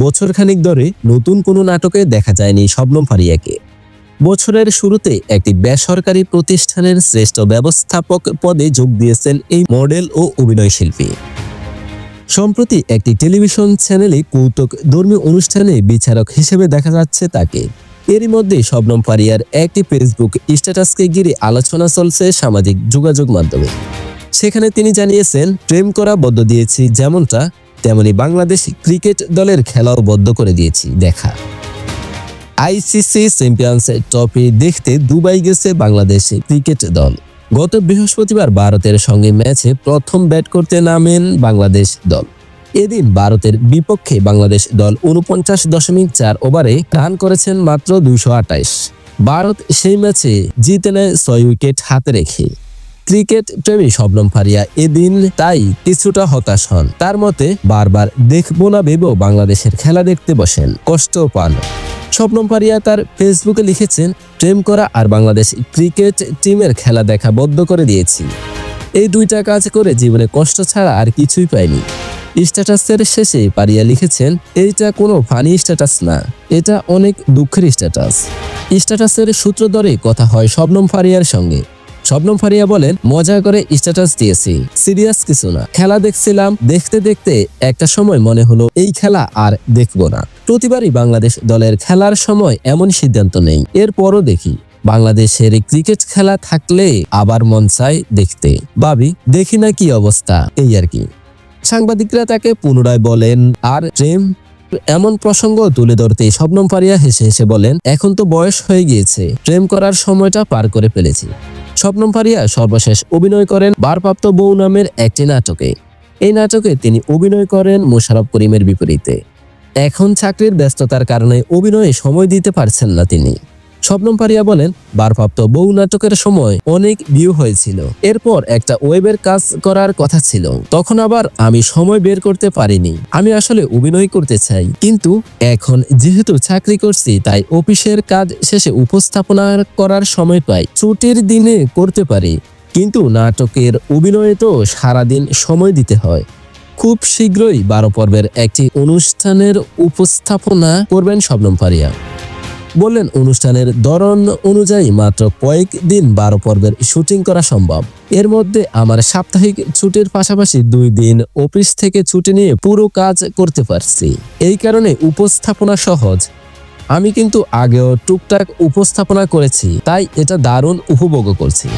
বছরখানিক ধরে নতুন কোনো নাটকে দেখা যায়নি শবনম ফারিয়াকে। বছরের শুরুতে একটি বেসরকারি প্রতিষ্ঠানের শ্রেষ্ঠ ব্যবস্থাপক পদে যোগ দিয়েছেন এই মডেল ও অভিনয় শিল্পী। সম্প্রতি একটি টেলিভিশন চ্যানেলে কৌতুক ধর্মী অনুষ্ঠানে বিচারক হিসেবে দেখা যাচ্ছে তাকে। এরই মধ্যে শবনম ফারিয়ার একটি ফেসবুক স্ট্যাটাসকে ঘিরে আলোচনা চলছে সামাজিক যোগাযোগ মাধ্যমে। সেখানে তিনি জানিয়েছেন, প্রেম করা বদ্ধ দিয়েছি যেমনটা, তেমনি বাংলাদেশ ক্রিকেট দলের খেলাও বদ্ধ করে দিয়েছি দেখা। আইসিসি চ্যাম্পিয়ন্স ট্রফি দেখতে দুবাই গেছে বাংলাদেশ ক্রিকেট দল। গত বৃহস্পতিবার ভারতের সঙ্গে ম্যাচে প্রথম ব্যাট করতে নামেন বাংলাদেশ দল। এদিন ভারতের বিপক্ষে বাংলাদেশ দল ৪৯.৪ ওভারে রান করেছেন মাত্র ২২৮। ভারত সেই ম্যাচে জিতে নেয় ৬ উইকেট হাতে রেখে। ক্রিকেট প্রেমী শবনম ফারিয়া এদিন তাই কিছুটা হতাশ হন। তার মতে, বারবার দেখবো না ভেবেও বাংলাদেশের খেলা দেখতে বসেন, কষ্টও পান। শবনম ফারিয়া তার ফেসবুকে লিখেছেন, প্রেম করা আর বাংলাদেশ ক্রিকেট টিমের খেলা দেখা বন্ধ করে দিয়েছি। এই দুইটা কাজ করে জীবনে কষ্ট ছাড়া আর কিছুই পাইনি। স্ট্যাটাসের শেষে ফারিয়া লিখেছেন, এইটা কোনো ফানি স্ট্যাটাস না, এটা অনেক দুঃখের স্ট্যাটাস। স্ট্যাটাসের সূত্র ধরে কথা হয় শবনম ফারিয়ার সঙ্গে। শবনম ফারিয়া বলেন, মজা করে স্ট্যাটাস দিয়েছি, সিরিয়াস কিছু না। খেলা দেখছিলাম, দেখতে দেখতে একটা সময় মনে হলো এই খেলা আর দেখবো না। প্রতিবারই বাংলাদেশ দলের খেলার সময় এমন সিদ্ধান্ত নেই। এরপরও দেখি বাংলাদেশের ক্রিকেট খেলা থাকলে আবার মন চায় দেখতে, ভাবি দেখি না কি অবস্থা, এই আর কি। সাংবাদিকরা তাকে পুনরায় বলেন, আর প্রেম এমন প্রসঙ্গ তুলে ধরতে শবনম ফারিয়া হেসে হেসে বলেন, এখন তো বয়স হয়ে গিয়েছে, প্রেম করার সময়টা পার করে ফেলেছি। শবনম ফারিয়া সর্বশেষ অভিনয় করেন ভারপ্রাপ্ত বউ নামের একটি নাটকে। এই নাটকে তিনি অভিনয় করেন মোশাররফ করিমের বিপরীতে। এখন চাকরির ব্যস্ততার কারণে অভিনয়ে সময় দিতে পারছেন না তিনি। শবনম ফারিয়া বলেন, ভারপ্রাপ্ত বউ নাটকের সময় অনেক ভিউ হয়েছিল, এরপর একটা ওয়েবের কাজ করার কথা ছিল, তখন আবার আমি সময় বের করতে পারিনি। আমি আসলে অভিনয় করতে চাই, কিন্তু এখন যেহেতু চাকরি করছি তাই অফিসের কাজ শেষে উপস্থাপনা করার সময় পাই, ছুটির দিনে করতে পারি, কিন্তু নাটকের অভিনয়ে তো সারাদিন সময় দিতে হয়। খুব শীঘ্রই ১২ পর্বের একটি অনুষ্ঠানের উপস্থাপনা করবেন শবনম ফারিয়া। বললেন, অনুষ্ঠানের ধরন অনুযায়ী মাত্র কয়েকদিন ১২ পর্বের শুটিং করা সম্ভব। এর মধ্যে আমার সাপ্তাহিক ছুটির পাশাপাশি ২ দিন অফিস থেকে ছুটি নিয়ে পুরো কাজ করতে পারছি। এই কারণে উপস্থাপনা সহজ। আমি কিন্তু আগেও টুকটাক উপস্থাপনা করেছি, তাই এটা দারুণ উপভোগ করছি।